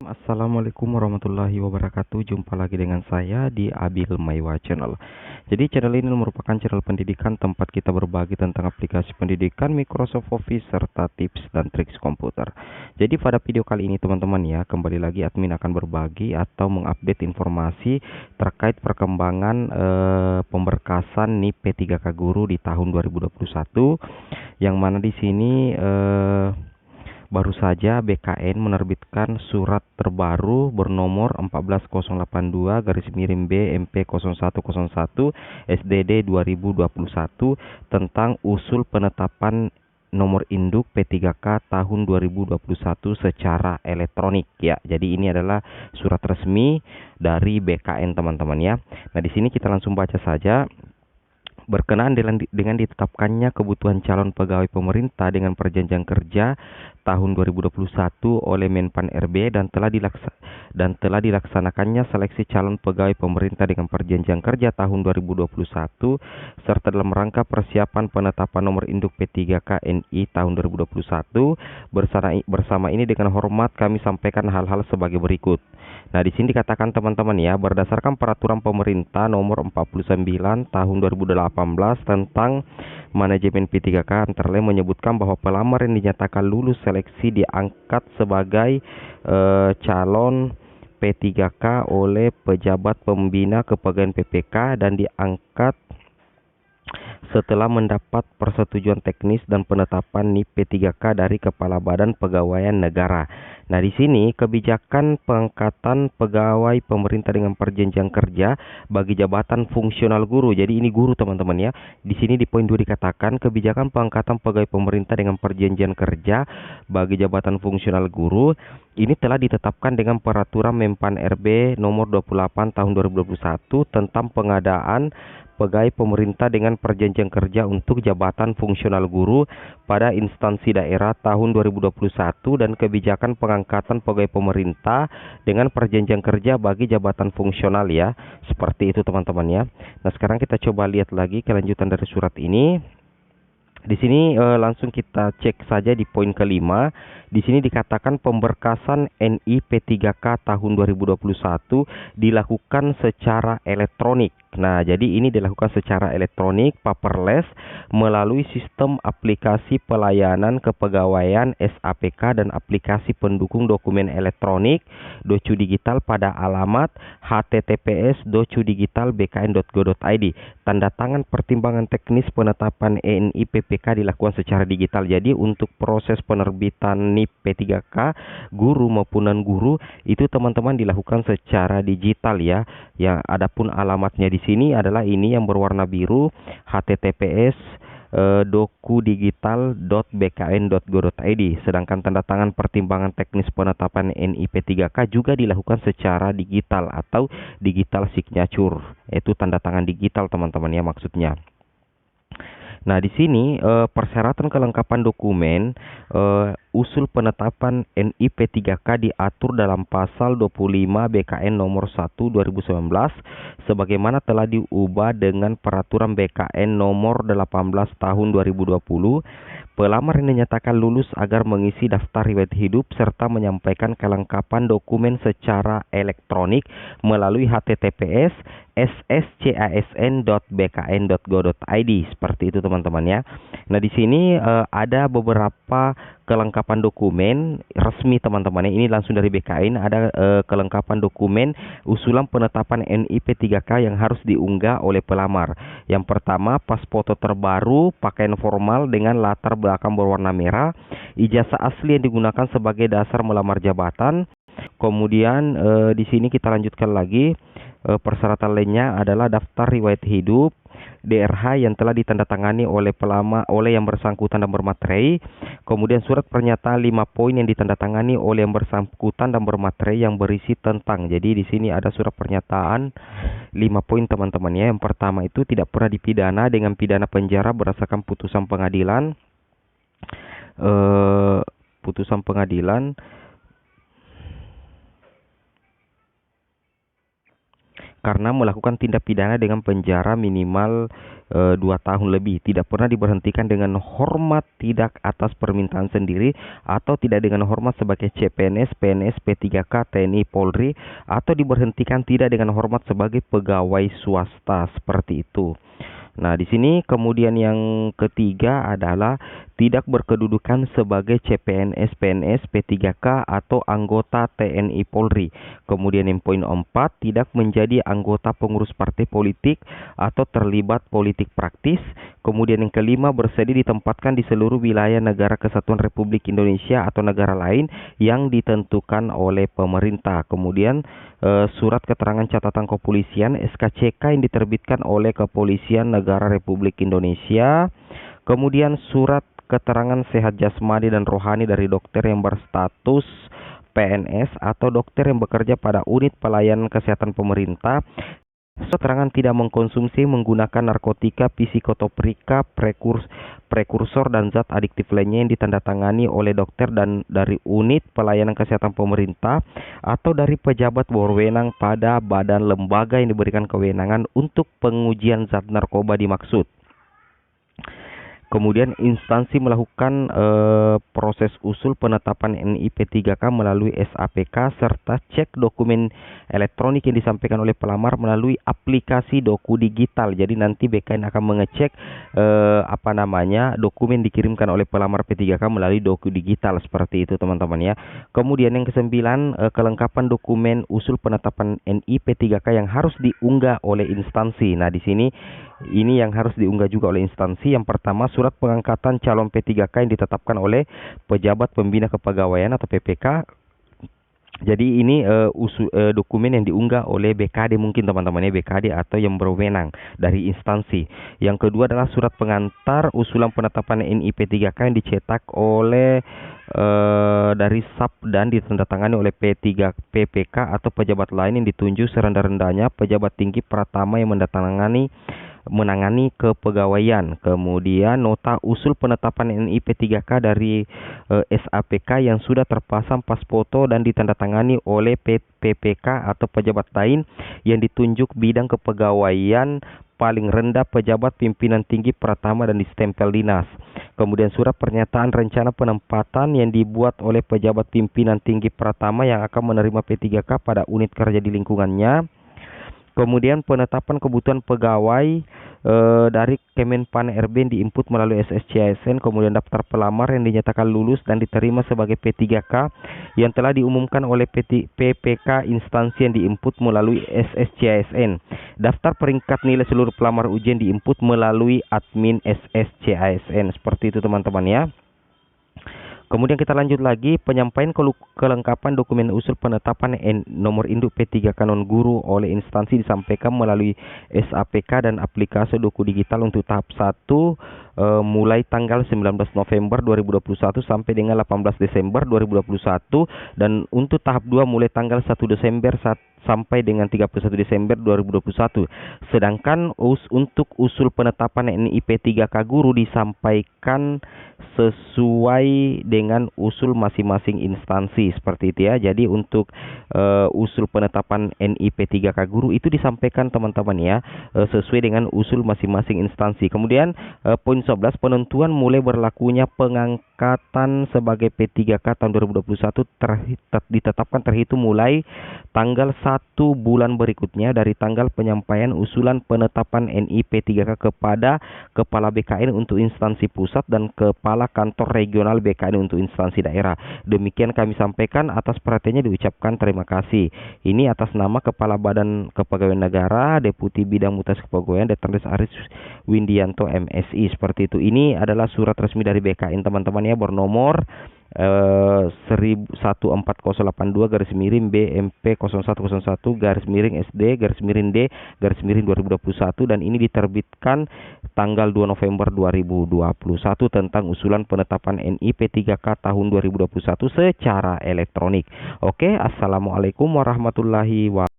Assalamualaikum warahmatullahi wabarakatuh. Jumpa lagi dengan saya di Abil Maiwa Channel. Jadi channel ini merupakan channel pendidikan tempat kita berbagi tentang aplikasi pendidikan Microsoft Office serta tips dan triks komputer. Jadi pada video kali ini teman-teman ya, kembali lagi admin akan berbagi atau mengupdate informasi terkait perkembangan pemberkasan NIP P3K Guru di tahun 2021, yang mana di sini baru saja BKN menerbitkan surat terbaru bernomor 14082-B-MP0101 SDD 2021 tentang usul penetapan nomor induk P3K tahun 2021 secara elektronik ya. Jadi ini adalah surat resmi dari BKN teman-teman ya. Nah, di sini kita langsung baca saja. Berkenaan dengan ditetapkannya kebutuhan calon pegawai pemerintah dengan perjanjian kerja tahun 2021 oleh Menpan RB dan telah dilaksanakannya seleksi calon pegawai pemerintah dengan perjanjian kerja tahun 2021 serta dalam rangka persiapan penetapan nomor induk P3K NI tahun 2021, bersama ini dengan hormat kami sampaikan hal-hal sebagai berikut. Nah, di sini dikatakan teman-teman ya, berdasarkan peraturan pemerintah nomor 49 tahun 2018 tentang manajemen P3K, antara lain menyebutkan bahwa pelamar yang dinyatakan lulus seleksi diangkat sebagai calon P3K oleh pejabat pembina kepegawaian PPK dan diangkat setelah mendapat persetujuan teknis dan penetapan NIP P3K dari Kepala Badan Pegawaian Negara. Nah, di sini kebijakan pengangkatan pegawai pemerintah dengan perjanjian kerja bagi jabatan fungsional guru. Jadi ini guru teman-teman ya. Di sini di poin 2 dikatakan kebijakan pengangkatan pegawai pemerintah dengan perjanjian kerja bagi jabatan fungsional guru ini telah ditetapkan dengan peraturan Menpan RB nomor 28 tahun 2021 tentang pengadaan pegawai pemerintah dengan perjanjian kerja untuk jabatan fungsional guru pada instansi daerah tahun 2021 dan kebijakan pengangkatan pegawai pemerintah dengan perjanjian kerja bagi jabatan fungsional ya. Seperti itu teman-teman ya. Nah, sekarang kita coba lihat lagi kelanjutan dari surat ini. Di sini langsung kita cek saja di poin kelima. Di sini dikatakan pemberkasan NI P3K tahun 2021 dilakukan secara elektronik. Nah, jadi ini dilakukan secara elektronik paperless melalui sistem aplikasi pelayanan kepegawaian SAPK dan aplikasi pendukung dokumen elektronik Docu Digital pada alamat https://docudigital.bkn.go.id. Tanda tangan pertimbangan teknis penetapan NI PPK dilakukan secara digital. Jadi untuk proses penerbitan NIP P3K guru maupun non guru itu teman-teman dilakukan secara digital ya. Yang adapun alamatnya di sini adalah ini yang berwarna biru, https dokudigital.bkn.go.id. Sedangkan tanda tangan pertimbangan teknis penetapan NI P3K juga dilakukan secara digital atau digital signature. Itu tanda tangan digital teman-teman ya maksudnya. Nah, di sini persyaratan kelengkapan dokumen usul penetapan NI P3K diatur dalam pasal 25 BKN nomor 1 2019 sebagaimana telah diubah dengan peraturan BKN nomor 18 tahun 2020. Pelamar yang dinyatakan lulus agar mengisi daftar riwayat hidup serta menyampaikan kelengkapan dokumen secara elektronik melalui https sscasn.bkn.go.id. Seperti itu teman-teman ya. Nah, di sini ada beberapa kelengkapan dokumen resmi teman-teman. Ini langsung dari BKN. Ada kelengkapan dokumen usulan penetapan NI P3K yang harus diunggah oleh pelamar. Yang pertama, pas foto terbaru, pakaian formal dengan latar belakang berwarna merah, ijazah asli yang digunakan sebagai dasar melamar jabatan. Kemudian di sini kita lanjutkan lagi. Persyaratan lainnya adalah daftar riwayat hidup DRH yang telah ditandatangani oleh yang bersangkutan dan bermaterai. Kemudian surat pernyataan 5 poin yang ditandatangani oleh yang bersangkutan dan bermaterai yang berisi tentang. Jadi di sini ada surat pernyataan 5 poin teman-teman ya. Yang pertama itu tidak pernah dipidana dengan pidana penjara berdasarkan putusan pengadilan. karena melakukan tindak pidana dengan penjara minimal 2 tahun lebih, tidak pernah diberhentikan dengan hormat tidak atas permintaan sendiri atau tidak dengan hormat sebagai CPNS, PNS, P3K, TNI, Polri, atau diberhentikan tidak dengan hormat sebagai pegawai swasta, seperti itu. Nah, di sini kemudian yang ketiga adalah tidak berkedudukan sebagai CPNS, PNS, P3K atau anggota TNI Polri. Kemudian yang poin 4, tidak menjadi anggota pengurus partai politik atau terlibat politik praktis. Kemudian yang kelima, bersedia ditempatkan di seluruh wilayah negara kesatuan Republik Indonesia atau negara lain yang ditentukan oleh pemerintah. Kemudian surat keterangan catatan kepolisian SKCK yang diterbitkan oleh Kepolisian Negara Republik Indonesia. Kemudian surat keterangan sehat jasmani dan rohani dari dokter yang berstatus PNS atau dokter yang bekerja pada unit pelayanan kesehatan pemerintah. Keterangan tidak mengkonsumsi menggunakan narkotika, psikotropika, prekursor dan zat adiktif lainnya yang ditandatangani oleh dokter dan dari unit pelayanan kesehatan pemerintah atau dari pejabat berwenang pada badan lembaga yang diberikan kewenangan untuk pengujian zat narkoba dimaksud. Kemudian instansi melakukan proses usul penetapan NI P3K melalui SAPK serta cek dokumen elektronik yang disampaikan oleh pelamar melalui aplikasi Doku Digital. Jadi nanti BKN akan mengecek dokumen dikirimkan oleh pelamar P3K melalui Doku Digital, seperti itu teman-teman ya. Kemudian yang kesembilan, kelengkapan dokumen usul penetapan NI P3K yang harus diunggah oleh instansi. Nah, di sini ini yang harus diunggah juga oleh instansi. Yang pertama, surat pengangkatan calon P3K yang ditetapkan oleh pejabat pembina kepegawaian atau PPK. Jadi ini dokumen yang diunggah oleh BKD mungkin teman-teman ya, BKD atau yang berwenang dari instansi. Yang kedua adalah surat pengantar usulan penetapan NI P3K yang dicetak oleh dari SAP dan ditandatangani oleh P3 PPK atau pejabat lain yang ditunjuk serendah-rendahnya pejabat tinggi pratama yang menangani kepegawaian. Kemudian nota usul penetapan NI P3K dari SAPK yang sudah terpasang pas foto dan ditandatangani oleh PPK atau pejabat lain yang ditunjuk bidang kepegawaian paling rendah pejabat pimpinan tinggi pratama dan distempel dinas. Kemudian surat pernyataan rencana penempatan yang dibuat oleh pejabat pimpinan tinggi pratama yang akan menerima P3K pada unit kerja di lingkungannya. Kemudian penetapan kebutuhan pegawai dari Kemenpan RB yang diinput melalui SSCASN. Kemudian daftar pelamar yang dinyatakan lulus dan diterima sebagai P3K yang telah diumumkan oleh PPK instansi yang diinput melalui SSCASN. Daftar peringkat nilai seluruh pelamar ujian diinput melalui admin SSCASN. Seperti itu teman-teman ya. Kemudian kita lanjut lagi, penyampaian kelengkapan dokumen usul penetapan nomor induk P3K non guru oleh instansi disampaikan melalui SAPK dan aplikasi Doku Digital untuk tahap 1 mulai tanggal 19 November 2021 sampai dengan 18 Desember 2021 dan untuk tahap 2 mulai tanggal 1 Desember sampai dengan 31 Desember 2021. Sedangkan untuk usul penetapan NI P3K guru disampaikan sesuai dengan usul masing-masing instansi, seperti itu ya. Jadi untuk usul penetapan NI P3K guru itu disampaikan teman-teman ya sesuai dengan usul masing-masing instansi. Kemudian poin 11, penentuan mulai berlakunya pengangkatan sebagai P3K tahun 2021 ditetapkan terhitung mulai tanggal 1 bulan berikutnya dari tanggal penyampaian usulan penetapan NI P3K kepada Kepala BKN untuk instansi pusat dan Kepala Kantor Regional BKN untuk instansi daerah. Demikian kami sampaikan, atas perhatiannya diucapkan terima kasih. Ini atas nama Kepala Badan Kepegawaian Negara, Deputi Bidang Mutasi Kepegawaian, Dr. Aris Windianto MSI. Seperti itu. Ini adalah surat resmi dari BKN teman-teman ya, bernomor 14082 garis miring BMP 0101 garis miring SD garis miring D garis miring 2021 dan ini diterbitkan tanggal 2 November 2021 tentang usulan penetapan NI P3K tahun 2021 secara elektronik. Oke, assalamualaikum warahmatullahi wabarakatuh.